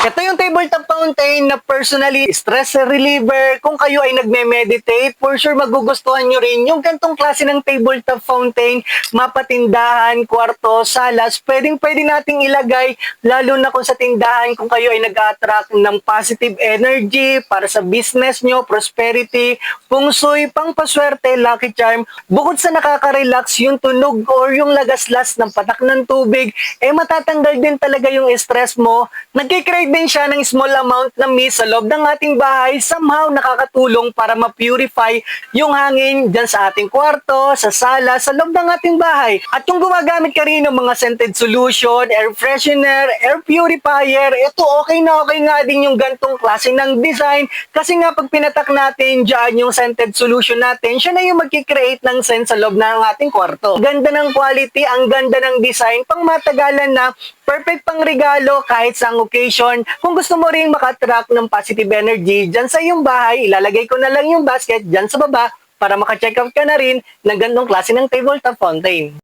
Ito yung tabletop fountain na personally stress reliever. Kung kayo ay nagme-meditate, for sure magugustuhan nyo rin yung gantong klase ng tabletop fountain, mapatindahan, kwarto, salas, pwedeng-pwede nating ilagay, lalo na kung sa tindahan, kung kayo ay nag-attract ng positive energy para sa business nyo, prosperity, feng shui, pangpaswerte, lucky charm. Bukod sa nakaka-relax, yung tunog or yung lagaslas ng patak ng tubig, matatanggal din talaga yung stress mo. Nagkikreate din siya ng small amount na mist sa loob ng ating bahay, somehow nakakatulong para ma-purify yung hangin dyan sa ating kwarto, sa sala, sa loob ng ating bahay. At kung gumagamit ka rin ng mga scented solution, air freshener, air purifier, ito okay na okay nga din yung gantong klase ng design kasi nga pag pinatak natin dyan yung scented solution natin, siya na yung magkikreate ng scent sa loob ng ating kwarto. Ganda ng quality, ang ganda ng design, pang matagalan na, perfect pang regalo kahit sa occasion. Kung gusto mo ring makatrack ng positive energy dyan sa iyong bahay, ilalagay ko na lang yung basket dyan sa baba para maka-check out ka na rin ng gandong klase ng tabletop fountain.